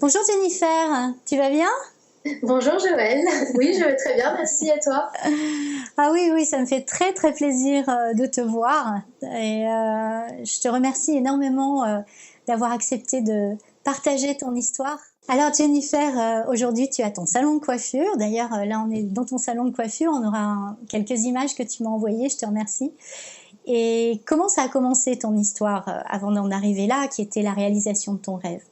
Bonjour Jennifer, tu vas bien? Bonjour Joël, oui je vais très bien, merci et toi? Ah oui, oui, ça me fait très très plaisir de te voir et je te remercie énormément d'avoir accepté de partager ton histoire. Alors Jennifer, aujourd'hui tu as ton salon de coiffure. D'ailleurs, là on est dans ton salon de coiffure, on aura quelques images que tu m'as envoyées, je te remercie. Et comment ça a commencé ton histoire avant d'en arriver là, qui était la réalisation de ton rêve?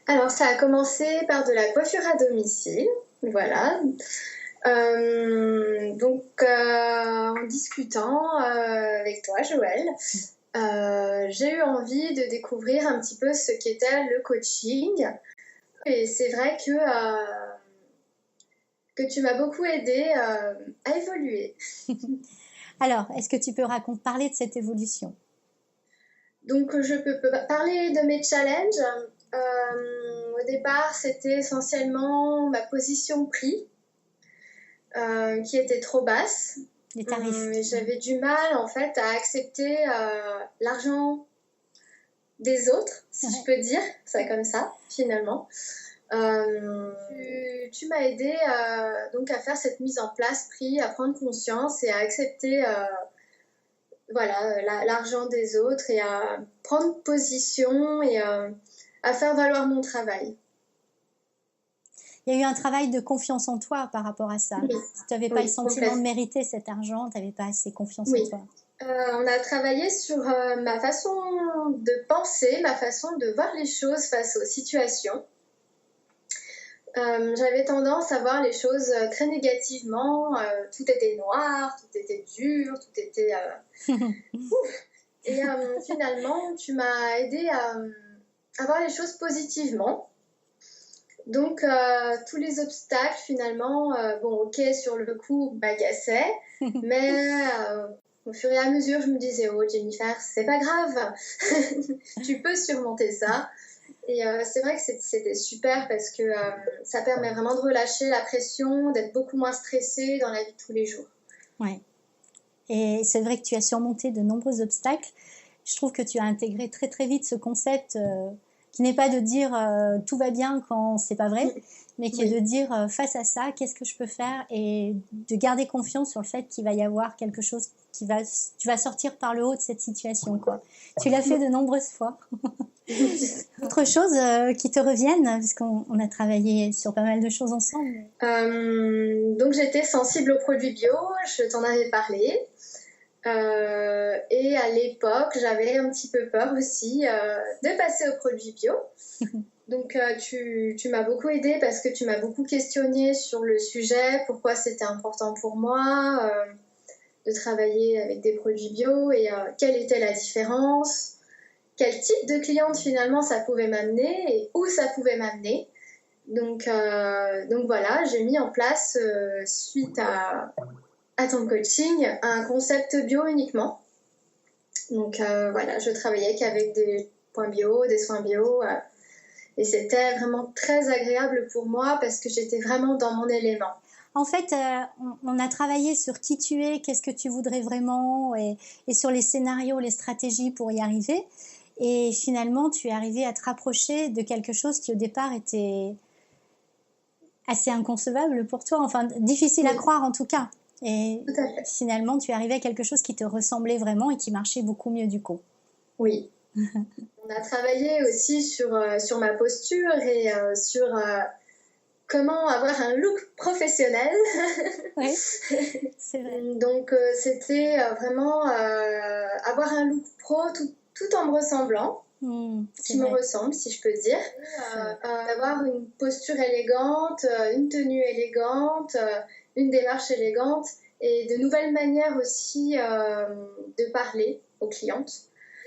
Alors ça a commencé par de la coiffure à domicile, voilà. En discutant avec toi Joël, j'ai eu envie de découvrir un petit peu ce qu'était le coaching. Et c'est vrai que tu m'as beaucoup aidé à évoluer. Alors, est-ce que tu peux parler de cette évolution? Donc, je peux parler de mes challenges. Au départ, c'était essentiellement ma position prix qui était trop basse. Les tarifs. Et j'avais du mal, en fait, à accepter l'argent des autres, si je peux dire ça comme ça, finalement. Tu m'as aidé donc à faire cette mise en place prix, à prendre conscience et à accepter l'argent des autres et à prendre position et à faire valoir mon travail. Il y a eu un travail de confiance en toi par rapport à ça. Oui. Si tu n'avais pas le sentiment de mériter cet argent, tu n'avais pas assez confiance en toi. On a travaillé sur ma façon de penser, ma façon de voir les choses face aux situations. J'avais tendance à voir les choses très négativement. Tout était noir, tout était dur, tout était... Et finalement, tu m'as aidé à voir les choses positivement. Donc, tous les obstacles, finalement, ok, sur le coup, m'agaçaient, mais au fur et à mesure, je me disais, oh Jennifer, c'est pas grave, tu peux surmonter ça. Et c'est vrai que c'était super parce que ça permet vraiment de relâcher la pression, d'être beaucoup moins stressée dans la vie de tous les jours. Ouais. Et c'est vrai que tu as surmonté de nombreux obstacles. Je trouve que tu as intégré très très vite ce concept qui n'est pas de dire tout va bien quand c'est pas vrai, mais qui est de dire face à ça, qu'est-ce que je peux faire et de garder confiance sur le fait qu'il va y avoir quelque chose tu vas sortir par le haut de cette situation, quoi. Tu l'as fait de nombreuses fois. Autre chose qui te revienne, parce qu'on a travaillé sur pas mal de choses ensemble. Donc j'étais sensible aux produits bio, je t'en avais parlé. Et à l'époque, j'avais un petit peu peur aussi de passer aux produits bio. Donc tu m'as beaucoup aidée parce que tu m'as beaucoup questionnée sur le sujet, pourquoi c'était important pour moi de travailler avec des produits bio et quelle était la différence, quel type de cliente finalement ça pouvait m'amener et où ça pouvait m'amener. Donc voilà, j'ai mis en place suite à ton coaching un concept bio uniquement. Donc voilà, je travaillais qu'avec des points bio, des soins bio. Et c'était vraiment très agréable pour moi parce que j'étais vraiment dans mon élément. En fait, on a travaillé sur qui tu es, qu'est-ce que tu voudrais vraiment, et sur les scénarios, les stratégies pour y arriver. Et finalement, tu es arrivé à te rapprocher de quelque chose qui au départ était assez inconcevable pour toi, enfin difficile à croire en tout cas. Et finalement, tu es arrivé à quelque chose qui te ressemblait vraiment et qui marchait beaucoup mieux du coup. Oui. On a travaillé aussi sur ma posture et sur comment avoir un look professionnel. Oui, c'est vrai. Donc c'était vraiment avoir un look pro tout en me ressemblant. Qui me ressemble, si je peux dire. Avoir une posture élégante, une tenue élégante, une démarche élégante et de nouvelles manières aussi de parler aux clientes.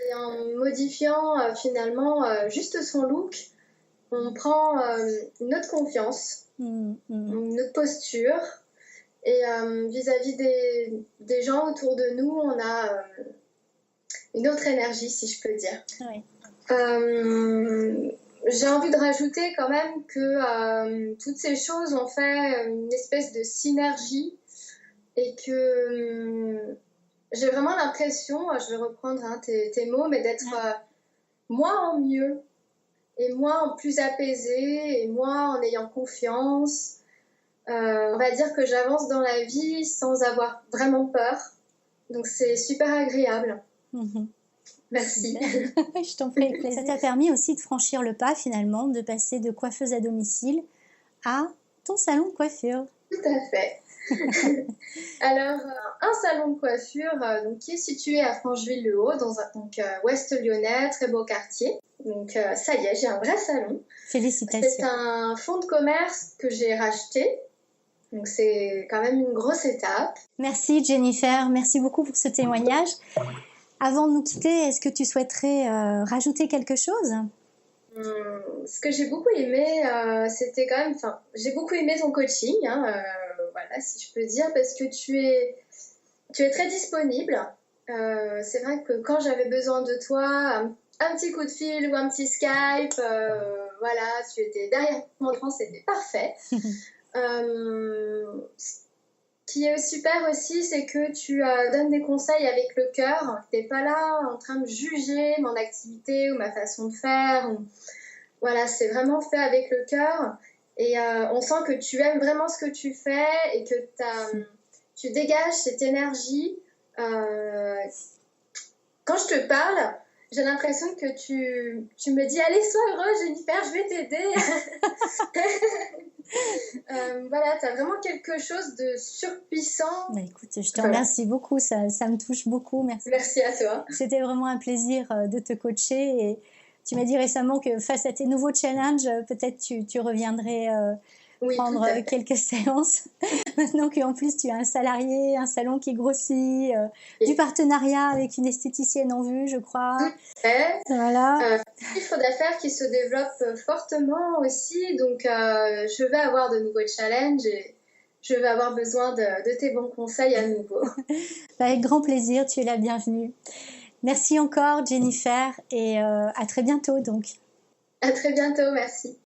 Et en modifiant finalement juste son look, on prend une autre confiance, une autre posture. Et vis-à-vis des gens autour de nous, on a une autre énergie, si je peux dire. Oui. J'ai envie de rajouter quand même que toutes ces choses ont fait une espèce de synergie et que j'ai vraiment l'impression, je vais reprendre tes mots, mais d'être moi en mieux. et moi plus apaisée et moi en ayant confiance. On va dire que j'avance dans la vie sans avoir vraiment peur. Donc c'est super agréable. Merci. Je t'en prie. Ça t'a permis aussi de franchir le pas finalement, de passer de coiffeuse à domicile à ton salon de coiffure. Tout à fait. Alors, un salon de coiffure qui est situé à Francheville-le-Haut, dans un ouest lyonnais, très beau quartier. Donc ça y est, j'ai un vrai salon. Félicitations. C'est un fonds de commerce que j'ai racheté. Donc c'est quand même une grosse étape. Merci Jennifer, merci beaucoup pour ce témoignage. Avant de nous quitter, est-ce que tu souhaiterais rajouter quelque chose ? Ce que j'ai beaucoup aimé, c'était quand même... j'ai beaucoup aimé ton coaching, voilà, si je peux dire, parce que tu es très disponible. C'est vrai que quand j'avais besoin de toi, un petit coup de fil ou un petit Skype, voilà, tu étais derrière mon écran, c'était parfait. Ce qui est super aussi, c'est que tu donnes des conseils avec le cœur. Tu n'es pas là en train de juger mon activité ou ma façon de faire. Voilà, c'est vraiment fait avec le cœur. Et on sent que tu aimes vraiment ce que tu fais et que tu dégages cette énergie. Quand je te parle, j'ai l'impression que tu me dis « Allez, sois heureuse, Jennifer, je vais t'aider. » Voilà, tu as vraiment quelque chose de surpuissant. Écoute, je te remercie beaucoup, ça me touche beaucoup. Merci. Merci à toi. C'était vraiment un plaisir de te coacher et tu m'as dit récemment que face à tes nouveaux challenges, peut-être tu reviendrais prendre quelques séances. Maintenant qu'en plus tu as un salarié, un salon qui grossit, du partenariat avec une esthéticienne en vue, je crois. Voilà. Chiffre d'affaires qui se développe fortement aussi, donc je vais avoir de nouveaux challenges et je vais avoir besoin de tes bons conseils à nouveau. Avec grand plaisir, tu es la bienvenue. Merci encore Jennifer et à très bientôt donc. À très bientôt, merci.